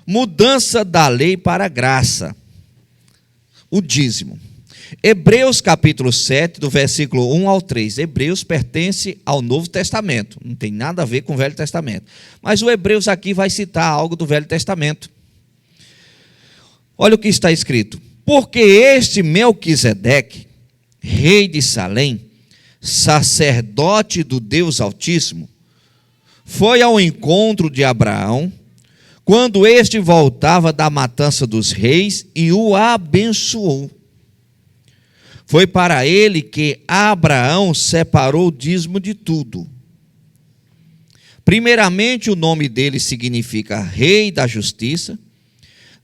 Mudança da lei para a graça. O dízimo. Hebreus capítulo 7, do versículo 1 ao 3. Hebreus pertence ao Novo Testamento. Não tem nada a ver com o Velho Testamento. Mas o Hebreus aqui vai citar algo do Velho Testamento. Olha o que está escrito. Porque este Melquisedeque, rei de Salém, sacerdote do Deus Altíssimo, foi ao encontro de Abraão, quando este voltava da matança dos reis, e o abençoou. Foi para ele que Abraão separou o dízimo de tudo. Primeiramente, o nome dele significa Rei da Justiça.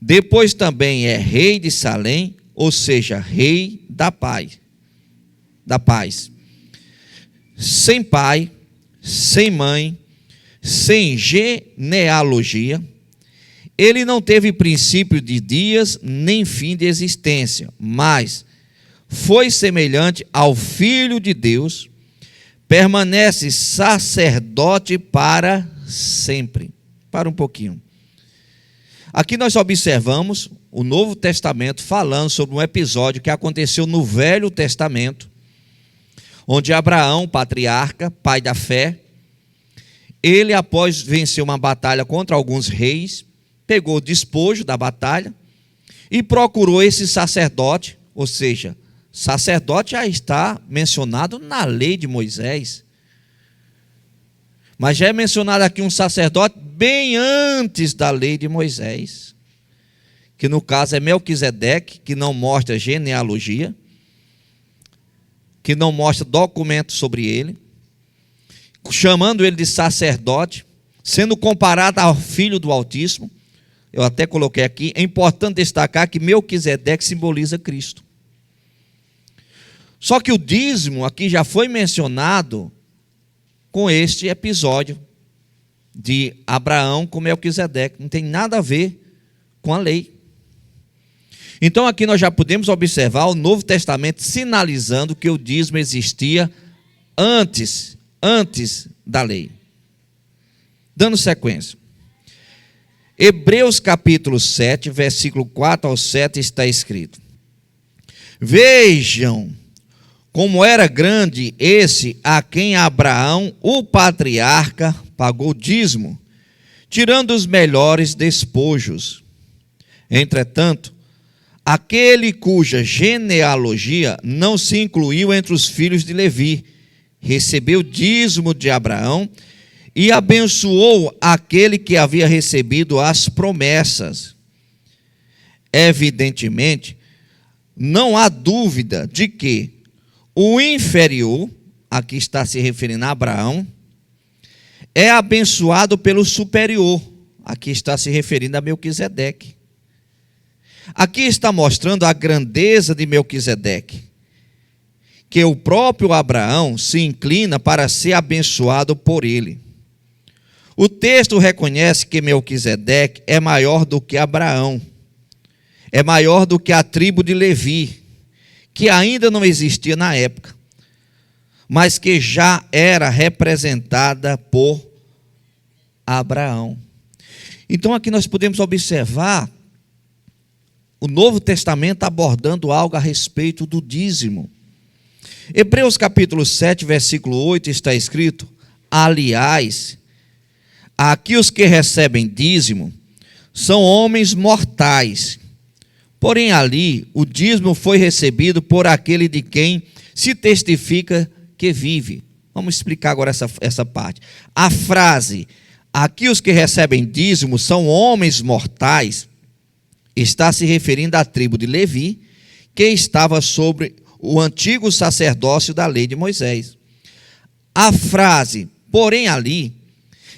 Depois também é Rei de Salém, ou seja, Rei da Paz. Sem pai, sem mãe, sem genealogia. Ele não teve princípio de dias, nem fim de existência, mas foi semelhante ao Filho de Deus, permanece sacerdote para sempre. Para um pouquinho. Aqui nós observamos o Novo Testamento falando sobre um episódio que aconteceu no Velho Testamento, onde Abraão, patriarca, pai da fé, ele, após vencer uma batalha contra alguns reis, pegou o despojo da batalha e procurou esse sacerdote, ou seja, sacerdote já está mencionado na lei de Moisés, mas já é mencionado aqui um sacerdote bem antes da lei de Moisés, que no caso é Melquisedeque, que não mostra genealogia, que não mostra documento sobre ele, chamando ele de sacerdote, sendo comparado ao Filho do Altíssimo. Eu até coloquei aqui, é importante destacar que Melquisedeque simboliza Cristo. Só que o dízimo aqui já foi mencionado com este episódio de Abraão com Melquisedeque. Não tem nada a ver com a lei. Então aqui nós já podemos observar o Novo Testamento sinalizando que o dízimo existia antes da lei. Dando sequência. Hebreus capítulo 7, versículo 4 ao 7 está escrito: Vejam como era grande esse a quem Abraão, o patriarca, pagou dízimo, tirando os melhores despojos. Entretanto, aquele cuja genealogia não se incluiu entre os filhos de Levi, recebeu dízimo de Abraão e abençoou aquele que havia recebido as promessas. Evidentemente, não há dúvida de que o inferior, aqui está se referindo a Abraão, é abençoado pelo superior, aqui está se referindo a Melquisedeque. Aqui está mostrando a grandeza de Melquisedeque, que o próprio Abraão se inclina para ser abençoado por ele. O texto reconhece que Melquisedeque é maior do que Abraão, é maior do que a tribo de Levi, que ainda não existia na época, mas que já era representada por Abraão. Então aqui nós podemos observar o Novo Testamento abordando algo a respeito do dízimo. Hebreus capítulo 7, versículo 8 está escrito: aliás, aqui os que recebem dízimo são homens mortais. Porém, ali, o dízimo foi recebido por aquele de quem se testifica que vive. Vamos explicar agora essa parte. A frase, aqui os que recebem dízimo são homens mortais, está se referindo à tribo de Levi, que estava sobre o antigo sacerdócio da lei de Moisés. A frase, porém ali,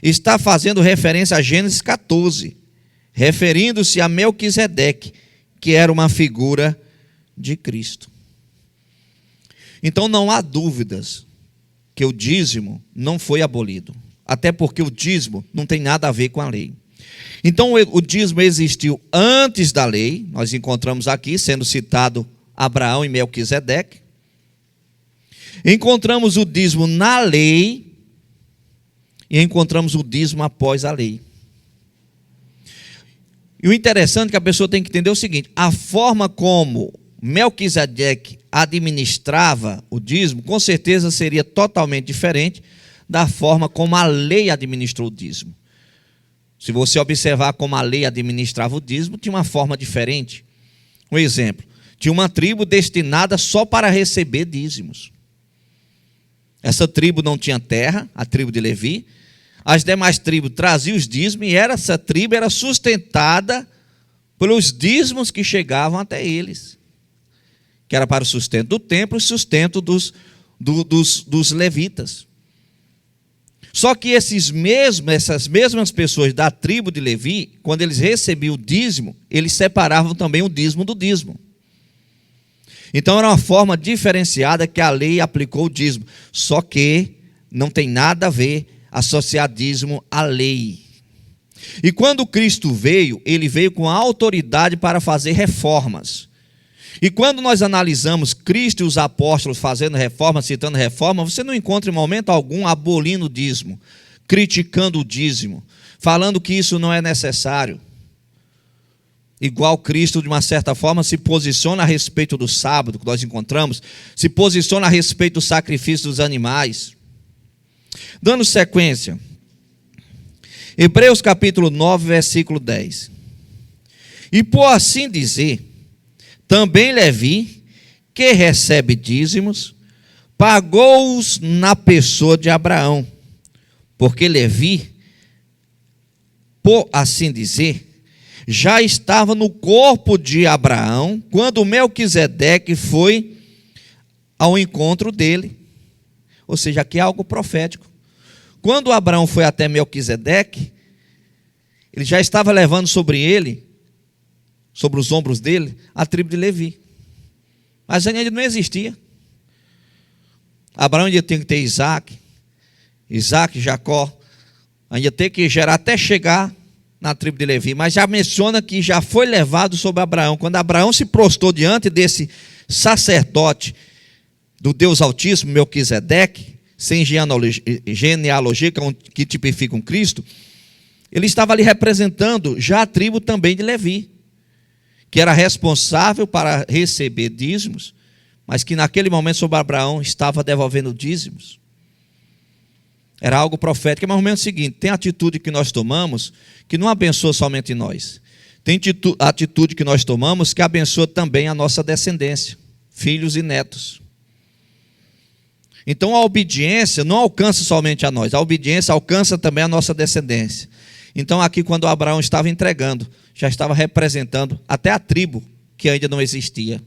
está fazendo referência a Gênesis 14, referindo-se a Melquisedeque, que era uma figura de Cristo. Então não há dúvidas que o dízimo não foi abolido, até porque o dízimo não tem nada a ver com a lei. Então o dízimo existiu antes da lei, nós encontramos aqui sendo citado Abraão e Melquisedeque. Encontramos o dízimo na lei e encontramos o dízimo após a lei. E o interessante é que a pessoa tem que entender o seguinte: a forma como Melquisedeque administrava o dízimo, com certeza seria totalmente diferente da forma como a lei administrou o dízimo. Se você observar como a lei administrava o dízimo, tinha uma forma diferente. Um exemplo: tinha uma tribo destinada só para receber dízimos. Essa tribo não tinha terra, a tribo de Levi. As demais tribos traziam os dízimos e essa tribo era sustentada pelos dízimos que chegavam até eles, que era para o sustento do templo e sustento dos levitas. Só que essas mesmas pessoas da tribo de Levi, quando eles recebiam o dízimo, eles separavam também o dízimo do dízimo. Então era uma forma diferenciada que a lei aplicou o dízimo. Só que não tem nada a ver associar dízimo à lei. E quando Cristo veio, ele veio com a autoridade para fazer reformas. E quando nós analisamos Cristo e os apóstolos fazendo reforma, citando reforma, você não encontra em momento algum abolindo o dízimo, criticando o dízimo, falando que isso não é necessário. Igual Cristo, de uma certa forma, se posiciona a respeito do sábado, que nós encontramos, se posiciona a respeito do sacrifício dos animais. Dando sequência, Hebreus capítulo 9, versículo 10. E por assim dizer, também Levi, que recebe dízimos, pagou-os na pessoa de Abraão, porque Levi, por assim dizer, já estava no corpo de Abraão, quando Melquisedeque foi ao encontro dele. Ou seja, aqui é algo profético. Quando Abraão foi até Melquisedeque, ele já estava levando sobre ele, sobre os ombros dele, a tribo de Levi. Mas ainda não existia. Abraão ainda tinha que ter Isaac, Jacó, ainda tem que gerar até chegar na tribo de Levi. Mas já menciona que já foi levado sobre Abraão. Quando Abraão se prostrou diante desse sacerdote do Deus Altíssimo, Melquisedeque, sem genealogia, que tipifica um Cristo, ele estava ali representando já a tribo também de Levi, que era responsável para receber dízimos, mas que naquele momento sobre Abraão estava devolvendo dízimos. Era algo profético. É mais ou menos o seguinte: tem atitude que nós tomamos que não abençoa somente nós. Tem atitude que nós tomamos que abençoa também a nossa descendência, filhos e netos. Então a obediência não alcança somente a nós, a obediência alcança também a nossa descendência. Então aqui, quando Abraão estava entregando, já estava representando até a tribo que ainda não existia.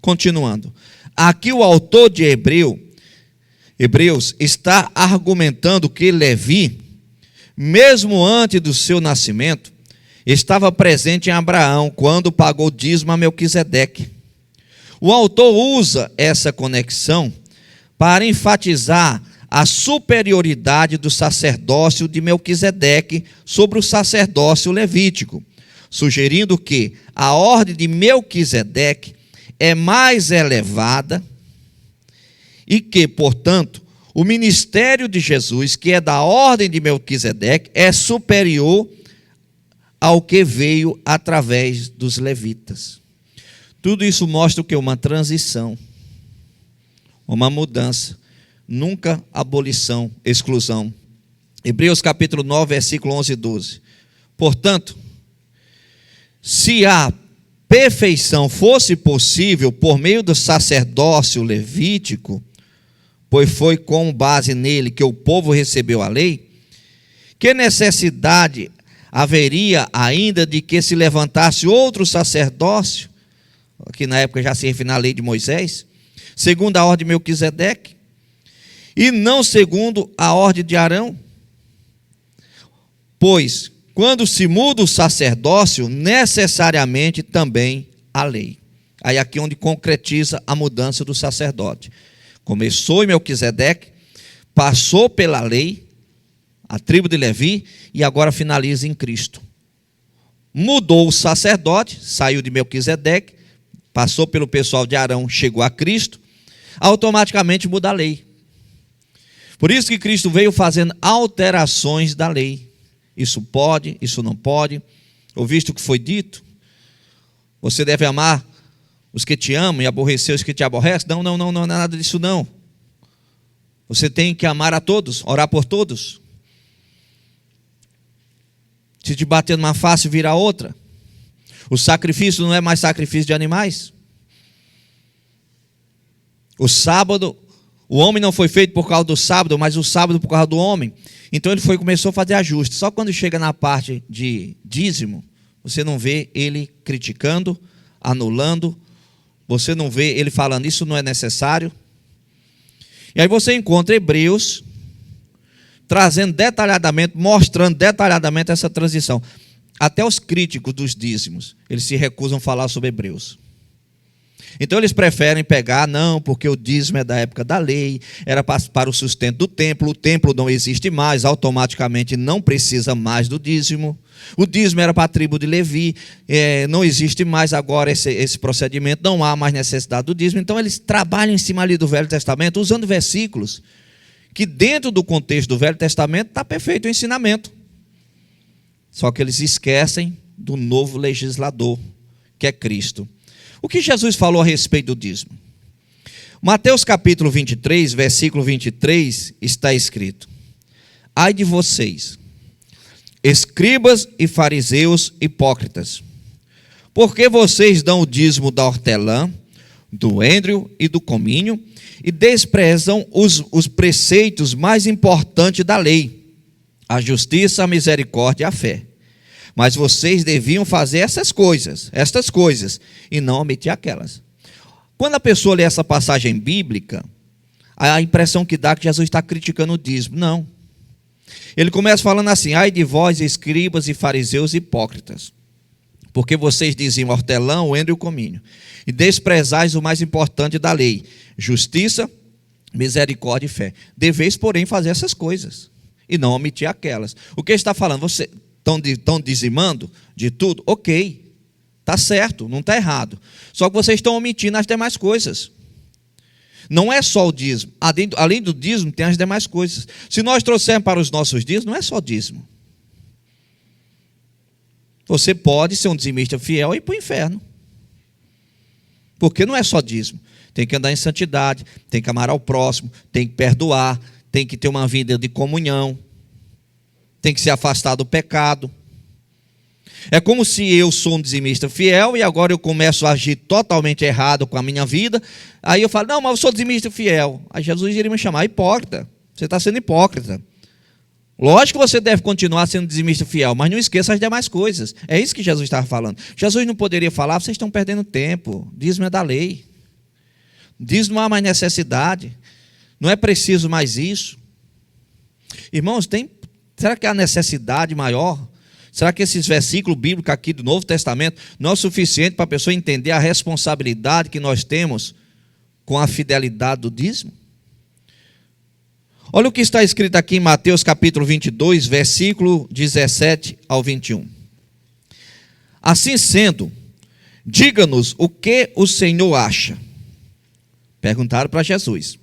Continuando, aqui o autor de Hebreus está argumentando que Levi, mesmo antes do seu nascimento, estava presente em Abraão quando pagou dízimo a Melquisedeque. O autor usa essa conexão para enfatizar a superioridade do sacerdócio de Melquisedeque sobre o sacerdócio levítico, sugerindo que a ordem de Melquisedeque é mais elevada e que, portanto, o ministério de Jesus, que é da ordem de Melquisedeque, é superior ao que veio através dos levitas. Tudo isso mostra o que? Uma transição, uma mudança, nunca abolição, exclusão. Hebreus capítulo 9, versículo 11 e 12. Portanto, se a perfeição fosse possível por meio do sacerdócio levítico, pois foi com base nele que o povo recebeu a lei, que necessidade haveria ainda de que se levantasse outro sacerdócio, que na época já se refere à lei de Moisés, segundo a ordem de Melquisedeque, e não segundo a ordem de Arão? Pois, quando se muda o sacerdócio, necessariamente também a lei. Aí aqui onde concretiza a mudança do sacerdote. Começou em Melquisedeque, passou pela lei, a tribo de Levi, e agora finaliza em Cristo. Mudou o sacerdote, saiu de Melquisedeque, passou pelo pessoal de Arão, chegou a Cristo, automaticamente muda a lei. Por isso que Cristo veio fazendo alterações da lei. Isso pode, isso não pode, Ouviste o que foi dito? Você deve amar os que te amam e aborrecer os que te aborrecem? Não, não é nada disso não. Você tem que amar a todos, orar por todos. Se te bater numa face, vira outra. O sacrifício não é mais sacrifício de animais. O sábado, o homem não foi feito por causa do sábado, mas o sábado por causa do homem. Então ele começou a fazer ajustes. Só quando chega na parte de dízimo, você não vê ele criticando, anulando, você não vê ele falando isso não é necessário. E aí você encontra Hebreus trazendo detalhadamente, mostrando detalhadamente essa transição. Até os críticos dos dízimos, eles se recusam a falar sobre Hebreus. Então eles preferem pegar, não, porque o dízimo é da época da lei, era para o sustento do templo, o templo não existe mais, automaticamente não precisa mais do dízimo. O dízimo era para a tribo de Levi, não existe mais agora esse procedimento, não há mais necessidade do dízimo. Então eles trabalham em cima ali do Velho Testamento, usando versículos, que dentro do contexto do Velho Testamento está perfeito o ensinamento. Só que eles esquecem do novo legislador, que é Cristo. O que Jesus falou a respeito do dízimo? Mateus capítulo 23, versículo 23, está escrito: ai de vocês, escribas e fariseus hipócritas, porque vocês dão o dízimo da hortelã, do endro e do cominho, e desprezam os preceitos mais importantes da lei, a justiça, a misericórdia e a fé. Mas vocês deviam fazer estas coisas, e não omitir aquelas. Quando a pessoa lê essa passagem bíblica, a impressão que dá é que Jesus está criticando o dízimo. Não. Ele começa falando assim: ai de vós, escribas e fariseus hipócritas, porque vocês diziam hortelã, o endro e o cominho, e desprezais o mais importante da lei, justiça, misericórdia e fé. Deveis, porém, fazer essas coisas, e não omitir aquelas. O que ele está falando? Vocês estão dizimando de tudo? Ok, está certo, não está errado. Só que vocês estão omitindo as demais coisas. Não é só o dízimo. Além do dízimo, tem as demais coisas. Se nós trouxermos para os nossos dízimos, não é só dízimo. Você pode ser um dizimista fiel e ir para o inferno. Porque não é só dízimo. Tem que andar em santidade, tem que amar ao próximo, tem que perdoar, tem que ter uma vida de comunhão, tem que se afastar do pecado. É como se eu sou um dizimista fiel e agora eu começo a agir totalmente errado com a minha vida. Aí eu falo: não, mas eu sou dizimista fiel. Aí Jesus iria me chamar hipócrita. Você está sendo hipócrita. Lógico que você deve continuar sendo dizimista fiel, mas não esqueça as demais coisas. É isso que Jesus estava falando. Jesus não poderia falar: vocês estão perdendo tempo, dízimo é da lei, dízimo não há mais necessidade, não é preciso mais isso. Irmãos, será que há necessidade maior? Será que esses versículos bíblicos aqui do Novo Testamento não é o suficiente para a pessoa entender a responsabilidade que nós temos com a fidelidade do dízimo? Olha o que está escrito aqui em Mateus capítulo 22, versículo 17 ao 21. Assim sendo, diga-nos o que o Senhor acha. Perguntaram para Jesus: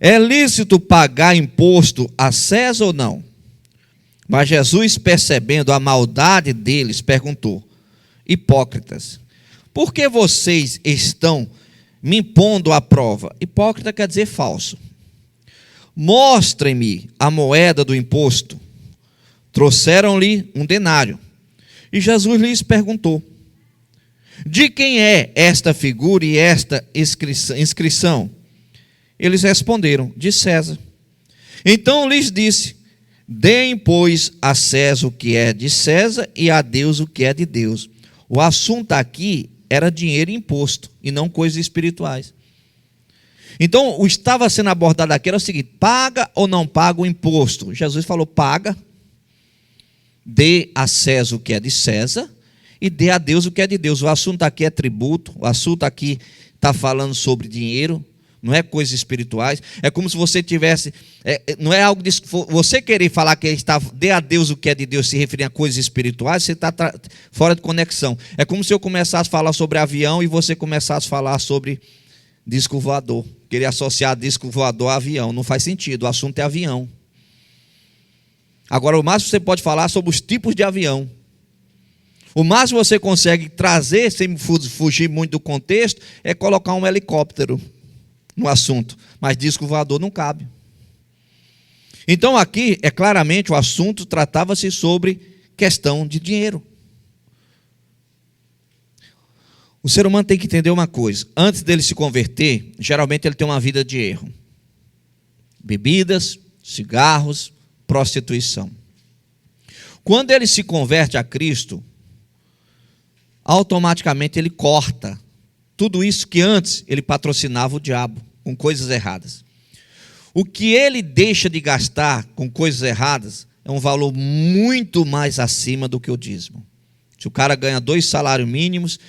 é lícito pagar imposto a César ou não? Mas Jesus, percebendo a maldade deles, perguntou: hipócritas, por que vocês estão me impondo à prova? Hipócrita quer dizer falso. Mostrem-me a moeda do imposto. Trouxeram-lhe um denário. E Jesus lhes perguntou: de quem é esta figura e esta inscrição? Eles responderam: de César. Então lhes disse: deem, pois, a César o que é de César e a Deus o que é de Deus. O assunto aqui era dinheiro e imposto, e não coisas espirituais. Então, o que estava sendo abordado aqui era o seguinte: paga ou não paga o imposto? Jesus falou: paga, dê a César o que é de César e dê a Deus o que é de Deus. O assunto aqui é tributo, o assunto aqui está falando sobre dinheiro, não é coisas espirituais. É como se você tivesse, não é algo de você querer falar que está dê a Deus o que é de Deus, se referir a coisas espirituais, você está fora de conexão. É como se eu começasse a falar sobre avião e você começasse a falar sobre disco voador, querer associar disco voador a avião, não faz sentido, o assunto é avião. Agora, o máximo que você pode falar é sobre os tipos de avião. O máximo que você consegue trazer, sem fugir muito do contexto, é colocar um helicóptero no assunto. Mas disco voador não cabe. Então aqui, claramente, o assunto tratava-se sobre questão de dinheiro. O ser humano tem que entender uma coisa. Antes dele se converter, geralmente ele tem uma vida de erro. Bebidas, cigarros, prostituição. Quando ele se converte a Cristo, automaticamente ele corta tudo isso que antes ele patrocinava o diabo com coisas erradas. O que ele deixa de gastar com coisas erradas é um valor muito mais acima do que o dízimo. Se o cara ganha 2 salários mínimos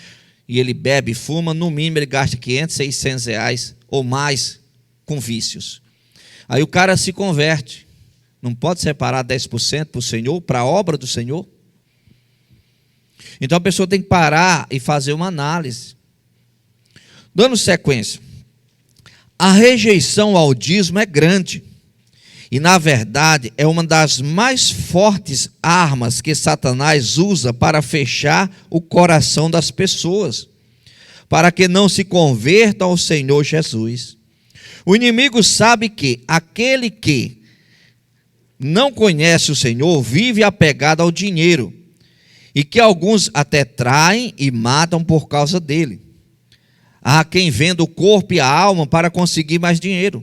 e ele bebe e fuma, no mínimo ele gasta 500, 600 reais ou mais com vícios. Aí o cara se converte. Não pode separar 10% para o Senhor, para a obra do Senhor? Então a pessoa tem que parar e fazer uma análise. Dando sequência. A rejeição ao dízimo é grande. E na verdade é uma das mais fortes armas que Satanás usa para fechar o coração das pessoas, para que não se convertam ao Senhor Jesus. O inimigo sabe que aquele que não conhece o Senhor vive apegado ao dinheiro, e que alguns até traem e matam por causa dele. Há quem venda o corpo e a alma para conseguir mais dinheiro.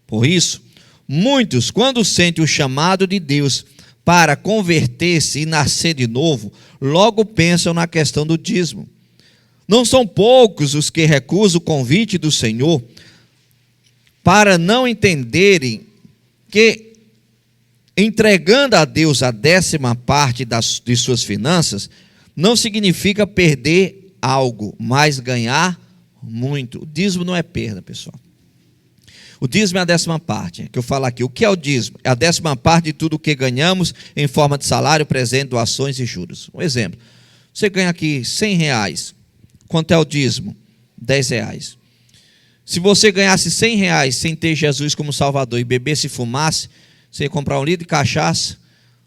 Por isso, muitos, quando sentem o chamado de Deus para converter-se e nascer de novo, logo pensam na questão do dízimo. Não são poucos os que recusam o convite do Senhor para não entenderem que entregando a Deus a 10ª parte de suas finanças não significa perder algo, mas ganhar muito. O dízimo não é perda, pessoal. O dízimo é a 10ª parte, que eu falo aqui. O que é o dízimo? É a 10ª parte de tudo o que ganhamos em forma de salário, presente, doações e juros. Um exemplo, você ganha aqui 100 reais. Quanto é o dízimo? 10 reais. Se você ganhasse 100 reais sem ter Jesus como Salvador e bebesse e fumasse, você ia comprar um litro de cachaça,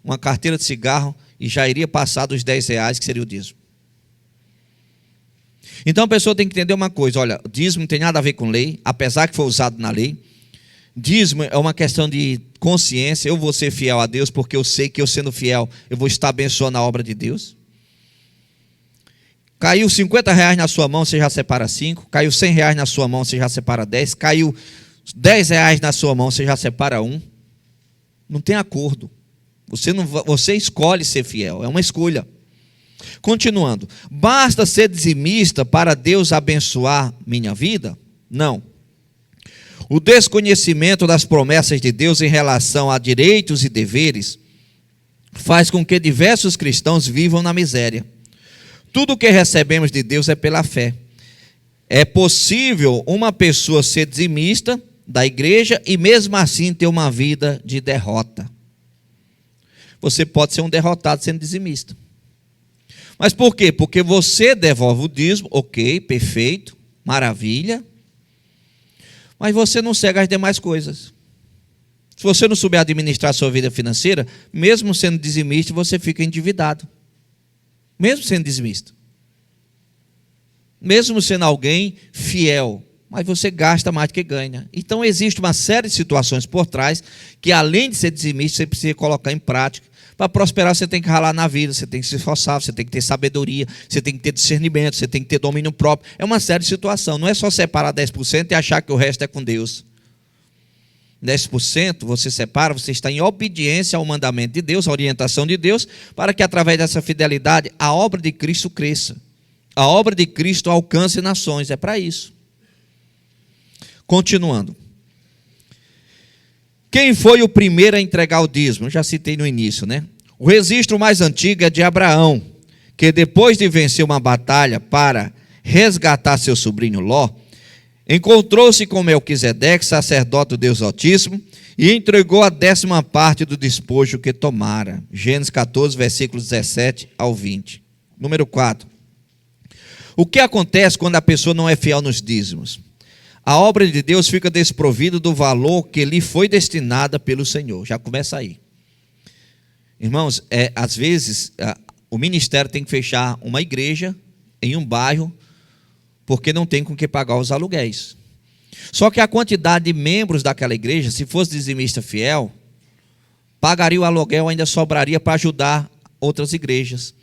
uma carteira de cigarro e já iria passar dos 10 reais, que seria o dízimo. Então a pessoa tem que entender uma coisa: olha, dízimo não tem nada a ver com lei, apesar que foi usado na lei. Dízimo é uma questão de consciência. Eu vou ser fiel a Deus porque eu sei que eu sendo fiel, eu vou estar abençoando a obra de Deus. Caiu 50 reais na sua mão, você já separa 5. Caiu 100 reais na sua mão, você já separa 10. Caiu 10 reais na sua mão, você já separa 1. Não tem acordo. Você escolhe ser fiel, é uma escolha. Continuando, basta ser dizimista para Deus abençoar minha vida? Não. O desconhecimento das promessas de Deus em relação a direitos e deveres faz com que diversos cristãos vivam na miséria. Tudo o que recebemos de Deus é pela fé. É possível uma pessoa ser dizimista da igreja e mesmo assim ter uma vida de derrota. Você pode ser um derrotado sendo dizimista. Mas por quê? Porque você devolve o dízimo, ok, perfeito, maravilha, mas você não segue as demais coisas. Se você não souber administrar a sua vida financeira, mesmo sendo dizimista, você fica endividado. Mesmo sendo dizimista. Mesmo sendo alguém fiel, mas você gasta mais do que ganha. Então existe uma série de situações por trás que, além de ser dizimista, você precisa colocar em prática. Para prosperar, você tem que ralar na vida, você tem que se esforçar, você tem que ter sabedoria, você tem que ter discernimento, você tem que ter domínio próprio. É uma série de situações. Não é só separar 10% e achar que o resto é com Deus. 10% você separa, você está em obediência ao mandamento de Deus, à orientação de Deus, para que através dessa fidelidade a obra de Cristo cresça. A obra de Cristo alcance nações, é para isso. Continuando. Quem foi o primeiro a entregar o dízimo? Eu já citei no início, né? O registro mais antigo é de Abraão, que depois de vencer uma batalha para resgatar seu sobrinho Ló, encontrou-se com Melquisedeque, sacerdote do Deus Altíssimo, e entregou a 10ª parte do despojo que tomara. Gênesis 14, versículos 17 ao 20. Número 4. O que acontece quando a pessoa não é fiel nos dízimos? A obra de Deus fica desprovida do valor que lhe foi destinada pelo Senhor. Já começa aí. Irmãos, às vezes, o ministério tem que fechar uma igreja em um bairro, porque não tem com que pagar os aluguéis. Só que a quantidade de membros daquela igreja, se fosse dizimista fiel, pagaria o aluguel, ainda sobraria para ajudar outras igrejas.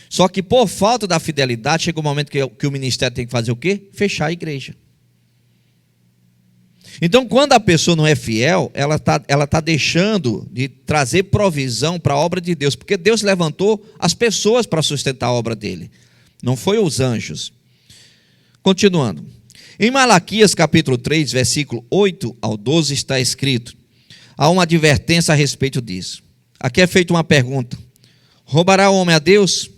Só que por falta da fidelidade, chega um momento que o ministério tem que fazer o quê? Fechar a igreja. Então, quando a pessoa não é fiel, ela tá deixando de trazer provisão para a obra de Deus, porque Deus levantou as pessoas para sustentar a obra dele, não foi os anjos. Continuando, em Malaquias capítulo 3, versículo 8 ao 12 está escrito, há uma advertência a respeito disso. Aqui é feita uma pergunta: roubará o homem a Deus?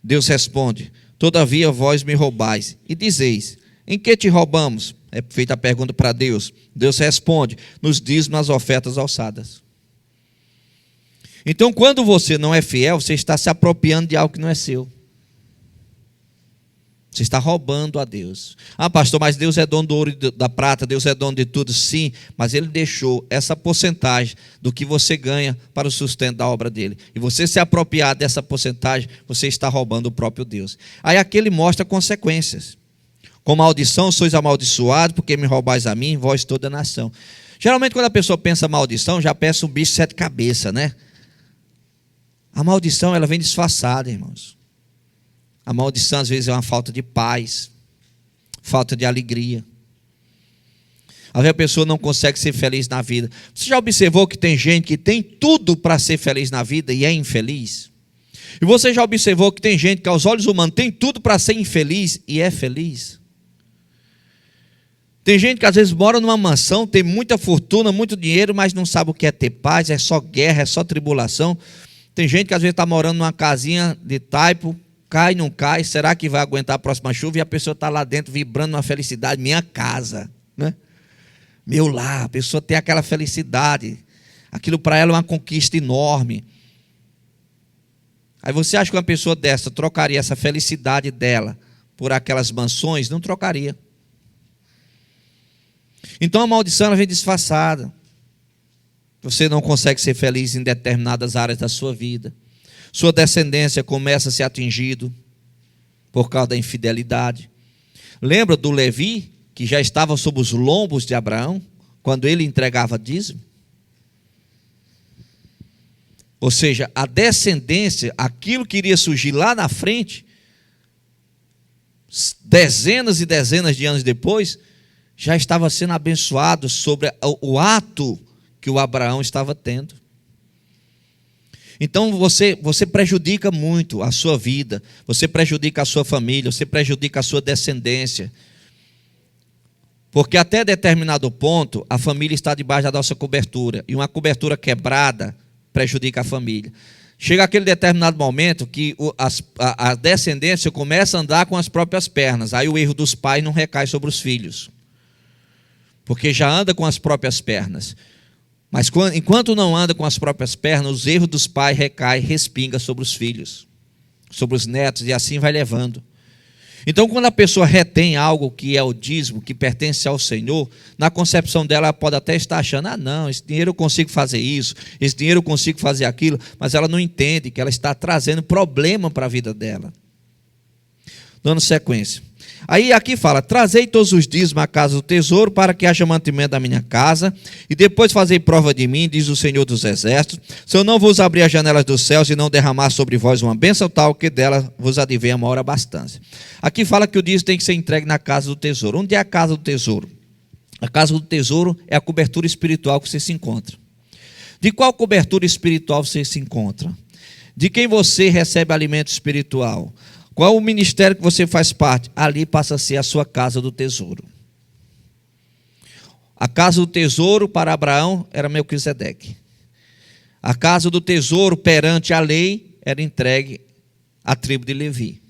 Deus responde: todavia vós me roubais, e dizeis: em que te roubamos? É feita a pergunta para Deus. Deus responde: nos dízimos, nas ofertas alçadas. Então, quando você não é fiel, você está se apropriando de algo que não é seu. Você está roubando a Deus. Ah, pastor, mas Deus é dono do ouro e da prata, Deus é dono de tudo. Sim, mas Ele deixou essa porcentagem do que você ganha para o sustento da obra dele. E você se apropriar dessa porcentagem, você está roubando o próprio Deus. Aí aqui ele mostra consequências. Com maldição sois amaldiçoados, porque me roubais a mim, vós toda a nação. Geralmente quando a pessoa pensa maldição, já pensa um bicho de 7 cabeças, né? A maldição, ela vem disfarçada, irmãos. A maldição às vezes é uma falta de paz, falta de alegria. Às vezes a pessoa não consegue ser feliz na vida. Você já observou que tem gente que tem tudo para ser feliz na vida e é infeliz? E você já observou que tem gente que aos olhos humanos tem tudo para ser infeliz e é feliz? Tem gente que às vezes mora numa mansão, tem muita fortuna, muito dinheiro, mas não sabe o que é ter paz, é só guerra, é só tribulação. Tem gente que às vezes está morando numa casinha de taipo, cai, não cai, será que vai aguentar a próxima chuva? E a pessoa está lá dentro vibrando uma felicidade, minha casa, né? Meu lar, a pessoa tem aquela felicidade, aquilo para ela é uma conquista enorme. Aí você acha que uma pessoa dessa trocaria essa felicidade dela por aquelas mansões? Não trocaria. Então a maldição ela vem disfarçada. Você não consegue ser feliz em determinadas áreas da sua vida. Sua descendência começa a ser atingida por causa da infidelidade. Lembra do Levi, que já estava sob os lombos de Abraão, quando ele entregava dízimo? Ou seja, a descendência, aquilo que iria surgir lá na frente, dezenas e dezenas de anos depois, já estava sendo abençoado sobre o ato que o Abraão estava tendo. Então você prejudica muito a sua vida, você prejudica a sua família, você prejudica a sua descendência. Porque até determinado ponto, a família está debaixo da nossa cobertura, e uma cobertura quebrada prejudica a família. Chega aquele determinado momento que a descendência começa a andar com as próprias pernas, aí o erro dos pais não recai sobre os filhos, porque já anda com as próprias pernas. Mas enquanto não anda com as próprias pernas, os erros dos pais recaem, respinga sobre os filhos, sobre os netos, e assim vai levando. Então, quando a pessoa retém algo que é o dízimo, que pertence ao Senhor, na concepção dela, ela pode até estar achando, não, esse dinheiro eu consigo fazer isso, esse dinheiro eu consigo fazer aquilo, mas ela não entende que ela está trazendo problema para a vida dela. Dando sequência. Aí aqui fala, trazei todos os dízimos à casa do tesouro, para que haja mantimento da minha casa, e depois fazei prova de mim, diz o Senhor dos Exércitos, se eu não vos abrir as janelas dos céus e não derramar sobre vós uma bênção tal, que dela vos advenha uma hora bastante. Aqui fala que o dízimo tem que ser entregue na casa do tesouro. Onde é a casa do tesouro? A casa do tesouro é a cobertura espiritual que você se encontra. De qual cobertura espiritual você se encontra? De quem você recebe alimento espiritual? Qual o ministério que você faz parte? Ali passa a ser a sua casa do tesouro. A casa do tesouro para Abraão era Melquisedeque. A casa do tesouro perante a lei era entregue à tribo de Levi.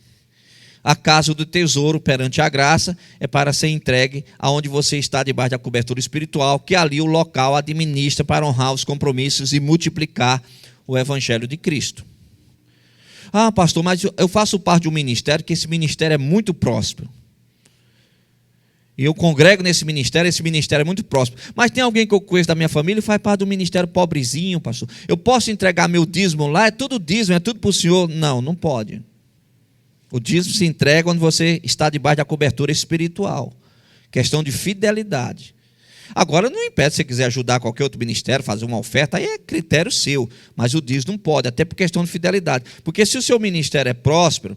A casa do tesouro perante a graça é para ser entregue aonde você está debaixo da cobertura espiritual, que ali o local administra para honrar os compromissos e multiplicar o evangelho de Cristo. Ah, pastor, mas eu faço parte de um ministério, que esse ministério é muito próspero. E eu congrego nesse ministério, esse ministério é muito próximo. Mas tem alguém que eu conheço da minha família e faz parte do ministério pobrezinho, pastor. Eu posso entregar meu dízimo lá? É tudo dízimo, é tudo para o senhor? Não, não pode. O dízimo se entrega quando você está debaixo da cobertura espiritual. Questão de fidelidade. Agora, não impede, se você quiser ajudar qualquer outro ministério, fazer uma oferta, aí é critério seu. Mas o dízimo não pode, até por questão de fidelidade. Porque se o seu ministério é próspero,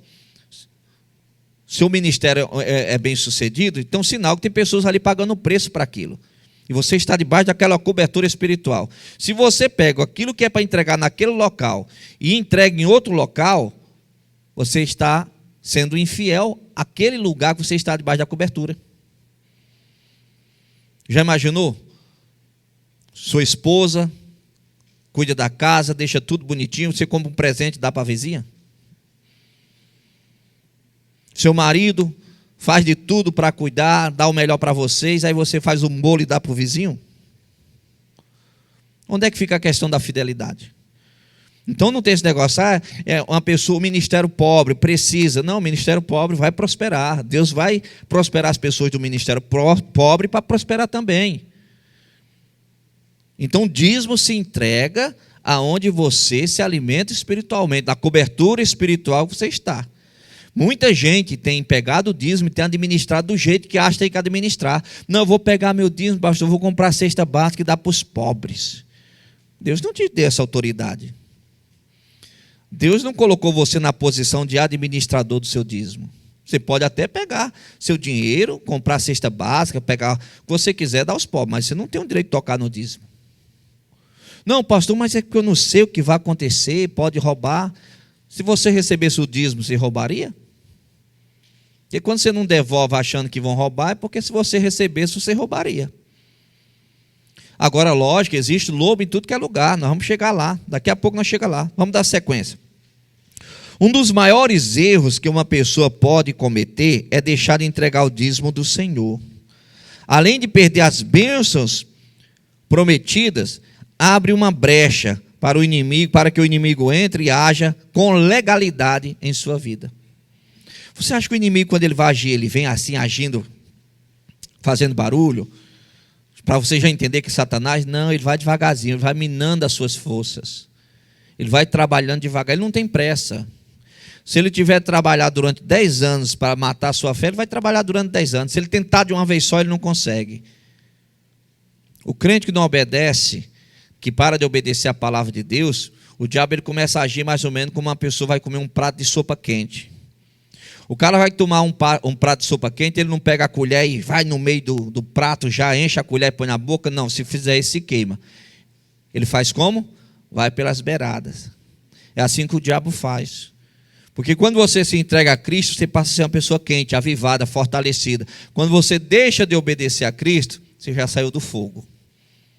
seu ministério é bem sucedido, então sinal que tem pessoas ali pagando preço para aquilo. E você está debaixo daquela cobertura espiritual. Se você pega aquilo que é para entregar naquele local e entrega em outro local, você está sendo infiel àquele lugar que você está debaixo da cobertura. Já imaginou? Sua esposa cuida da casa, deixa tudo bonitinho, você compra um presente e dá para a vizinha? Seu marido faz de tudo para cuidar, dá o melhor para vocês, aí você faz um bolo e dá para o vizinho? Onde é que fica a questão da fidelidade? Então não tem esse negócio, é uma pessoa, o ministério pobre precisa. Não, o ministério pobre vai prosperar. Deus vai prosperar as pessoas do ministério pobre para prosperar também. Então o dízimo se entrega aonde você se alimenta espiritualmente, na cobertura espiritual que você está. Muita gente tem pegado o dízimo e tem administrado do jeito que acha que tem que administrar. Não, eu vou pegar meu dízimo, pastor, eu vou comprar a cesta básica e dar para os pobres. Deus não te deu essa autoridade. Deus não colocou você na posição de administrador do seu dízimo. Você pode até pegar seu dinheiro, comprar a cesta básica, pegar o que você quiser, dar aos pobres, mas você não tem o direito de tocar no dízimo. Não, pastor, mas é que eu não sei o que vai acontecer, pode roubar. Se você recebesse o dízimo, você roubaria? Porque quando você não devolve achando que vão roubar, é porque se você recebesse, você roubaria. Agora, lógico, existe lobo em tudo que é lugar, nós vamos chegar lá, daqui a pouco nós chegamos lá, vamos dar sequência. Um dos maiores erros que uma pessoa pode cometer é deixar de entregar o dízimo do Senhor. Além de perder as bênçãos prometidas, abre uma brecha para o inimigo, para que o inimigo entre e haja com legalidade em sua vida. Você acha que o inimigo, quando ele vai agir, ele vem assim agindo, fazendo barulho? Para você já entender que Satanás, não, ele vai devagarzinho, ele vai minando as suas forças. Ele vai trabalhando devagar, ele não tem pressa. Se ele tiver trabalhado durante 10 anos para matar a sua fé, ele vai trabalhar durante 10 anos. Se ele tentar de uma vez só, ele não consegue. O crente que não obedece, que para de obedecer a palavra de Deus, o diabo ele começa a agir mais ou menos como uma pessoa vai comer um prato de sopa quente. O cara vai tomar um prato de sopa quente, ele não pega a colher e vai no meio do prato, já enche a colher e põe na boca. Não, se fizer isso, se queima. Ele faz como? Vai pelas beiradas. É assim que o diabo faz. Porque quando você se entrega a Cristo, você passa a ser uma pessoa quente, avivada, fortalecida. Quando você deixa de obedecer a Cristo, você já saiu do fogo.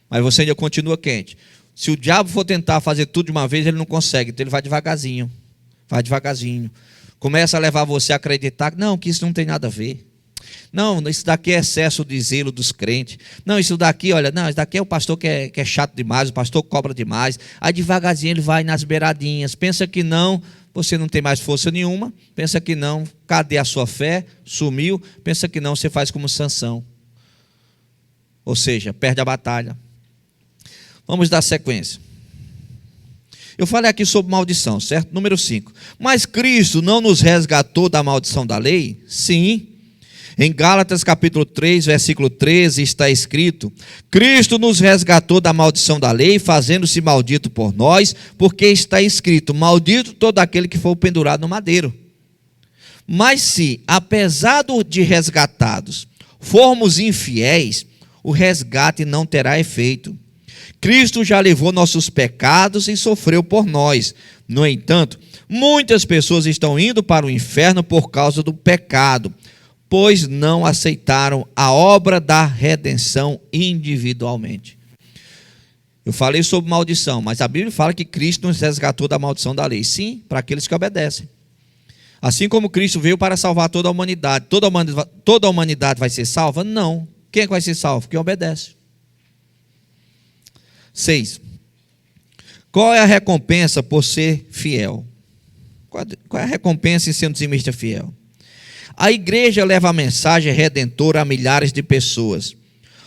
Mas você ainda continua quente. Se o diabo for tentar fazer tudo de uma vez, ele não consegue. Então ele vai devagarzinho. Vai devagarzinho. Começa a levar você a acreditar não, que isso não tem nada a ver. Não, isso daqui é excesso de zelo dos crentes. Não, isso daqui, olha, não, isso daqui é o pastor que é chato demais, o pastor cobra demais. Aí devagarzinho ele vai nas beiradinhas. Pensa que não, você não tem mais força nenhuma. Pensa que não, cadê a sua fé? Sumiu. Pensa que não, você faz como Sansão. Ou seja, perde a batalha. Vamos dar sequência. Eu falei aqui sobre maldição, certo? Número 5. Mas Cristo não nos resgatou da maldição da lei? Sim. Em Gálatas capítulo 3, versículo 13, está escrito: Cristo nos resgatou da maldição da lei, fazendo-se maldito por nós, porque está escrito: maldito todo aquele que for pendurado no madeiro. Mas se, apesar de resgatados, formos infiéis, o resgate não terá efeito. Cristo já levou nossos pecados e sofreu por nós. No entanto, muitas pessoas estão indo para o inferno por causa do pecado, pois não aceitaram a obra da redenção individualmente. Eu falei sobre maldição, mas a Bíblia fala que Cristo nos resgatou da maldição da lei. Sim, para aqueles que obedecem. Assim como Cristo veio para salvar toda a humanidade. Toda a humanidade vai ser salva? Não. Quem é que vai ser salvo? Quem obedece. 6. Qual é a recompensa por ser fiel? Qual é a recompensa em ser um dizimista fiel? A igreja leva a mensagem redentora a milhares de pessoas,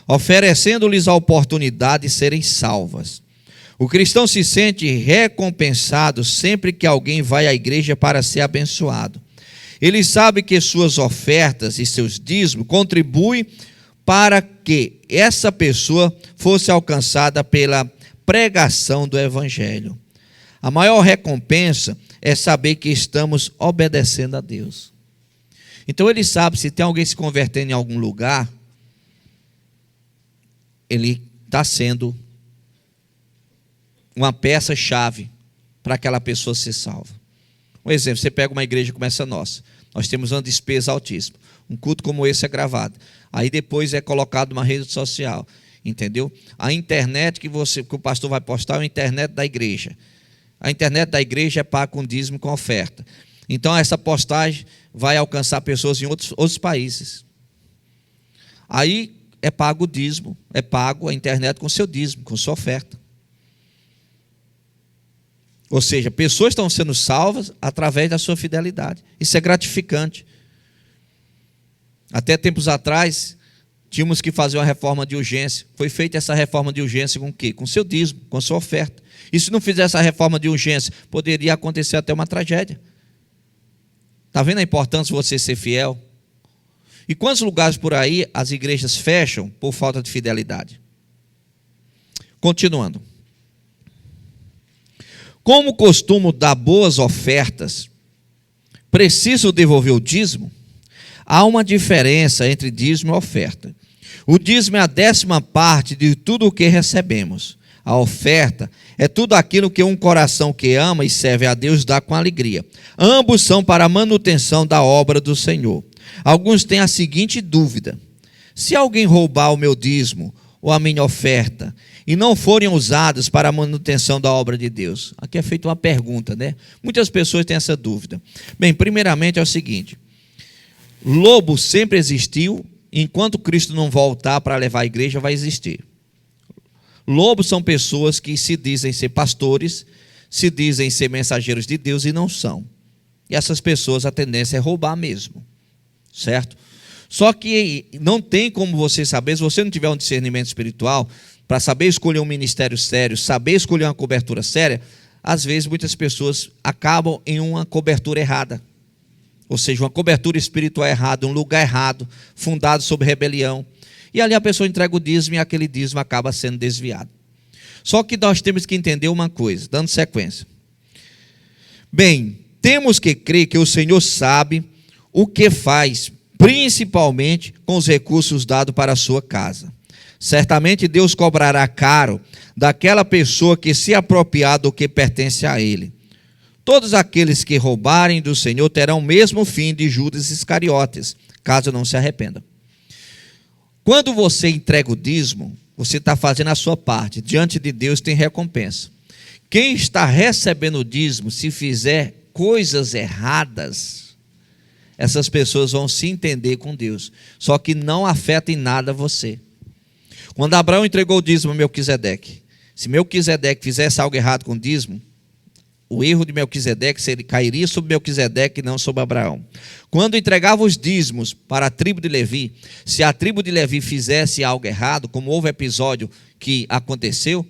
oferecendo-lhes a oportunidade de serem salvas. O cristão se sente recompensado sempre que alguém vai à igreja para ser abençoado. Ele sabe que suas ofertas e seus dízimos contribuem para que essa pessoa fosse alcançada pela pregação do Evangelho. A maior recompensa é saber que estamos obedecendo a Deus. Então ele sabe, se tem alguém se convertendo em algum lugar, ele está sendo uma peça-chave para aquela pessoa ser salva. Um exemplo, você pega uma igreja como essa nossa. Nós temos uma despesa altíssima. Um culto como esse é gravado. Aí depois é colocado numa rede social. Entendeu? A internet que o pastor vai postar é a internet da igreja. A internet da igreja é paga com dízimo e com oferta. Então essa postagem vai alcançar pessoas em outros países. Aí é pago o dízimo, é pago a internet com seu dízimo, com sua oferta. Ou seja, pessoas estão sendo salvas através da sua fidelidade. Isso é gratificante. Até tempos atrás, tínhamos que fazer uma reforma de urgência. Foi feita essa reforma de urgência com o quê? Com seu dízimo, com sua oferta. E se não fizesse a reforma de urgência, poderia acontecer até uma tragédia. Está vendo a importância de você ser fiel? E quantos lugares por aí as igrejas fecham por falta de fidelidade? Continuando. Como costumo dar boas ofertas, preciso devolver o dízimo? Há uma diferença entre dízimo e oferta. O dízimo é a 10ª parte de tudo o que recebemos. A oferta é tudo aquilo que um coração que ama e serve a Deus dá com alegria. Ambos são para a manutenção da obra do Senhor. Alguns têm a seguinte dúvida: se alguém roubar o meu dízimo ou a minha oferta e não forem usados para a manutenção da obra de Deus? Aqui é feita uma pergunta, né? Muitas pessoas têm essa dúvida. Bem, primeiramente é o seguinte: lobo sempre existiu, enquanto Cristo não voltar para levar a igreja, vai existir. Lobos são pessoas que se dizem ser pastores, se dizem ser mensageiros de Deus e não são. E essas pessoas, a tendência é roubar mesmo, certo? Só que não tem como você saber, se você não tiver um discernimento espiritual, para saber escolher um ministério sério, saber escolher uma cobertura séria, às vezes muitas pessoas acabam em uma cobertura errada. Ou seja, uma cobertura espiritual errada, um lugar errado, fundado sobre rebelião. E ali a pessoa entrega o dízimo e aquele dízimo acaba sendo desviado. Só que nós temos que entender uma coisa, dando sequência. Bem, temos que crer que o Senhor sabe o que faz, principalmente com os recursos dados para a sua casa. Certamente Deus cobrará caro daquela pessoa que se apropriar do que pertence a Ele. Todos aqueles que roubarem do Senhor terão o mesmo fim de Judas Iscariotes, caso não se arrependa. Quando você entrega o dízimo, você está fazendo a sua parte. Diante de Deus tem recompensa. Quem está recebendo o dízimo, se fizer coisas erradas, essas pessoas vão se entender com Deus. Só que não afeta em nada você. Quando Abraão entregou o dízimo a Melquisedeque, se Melquisedeque fizesse algo errado com o dízimo, o erro de Melquisedeque cairia sobre Melquisedeque e não sobre Abraão. Quando entregava os dízimos para a tribo de Levi, se a tribo de Levi fizesse algo errado, como houve episódio que aconteceu,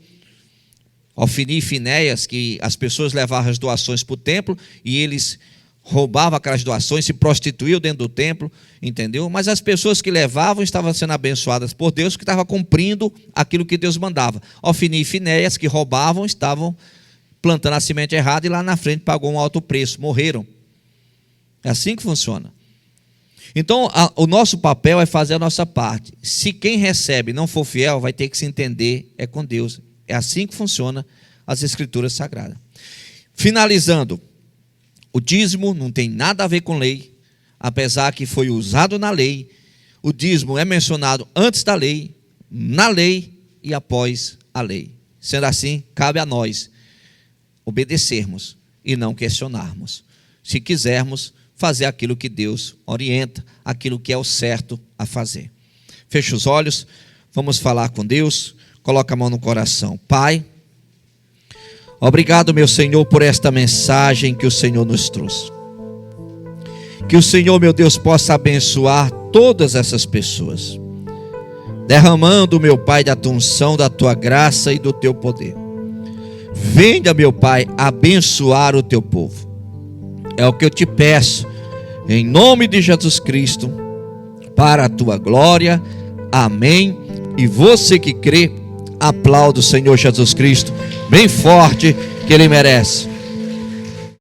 Ofni e Finéias, que as pessoas levavam as doações para o templo e eles roubavam aquelas doações, se prostituíam dentro do templo, entendeu? Mas as pessoas que levavam estavam sendo abençoadas por Deus, que estavam cumprindo aquilo que Deus mandava. Ofni e Finéias, que roubavam, estavam plantando a semente errada e lá na frente pagou um alto preço, morreram. É assim que funciona. Então, o nosso papel é fazer a nossa parte. Se quem recebe não for fiel, vai ter que se entender, é com Deus. É assim que funciona as Escrituras Sagradas. Finalizando, o dízimo não tem nada a ver com lei, apesar que foi usado na lei. O dízimo é mencionado antes da lei, na lei e após a lei. Sendo assim, cabe a nós obedecermos e não questionarmos. Se quisermos fazer aquilo que Deus orienta, aquilo que é o certo a fazer. Feche os olhos, vamos falar com Deus. Coloca a mão no coração. Pai, obrigado, meu Senhor, por esta mensagem que o Senhor nos trouxe. Que o Senhor, meu Deus, possa abençoar todas essas pessoas, derramando, meu Pai, da tua unção, da tua graça e do teu poder. Venha, meu Pai, abençoar o teu povo. É o que eu te peço, em nome de Jesus Cristo, para a tua glória. Amém. E você que crê, aplauda o Senhor Jesus Cristo bem forte, que Ele merece.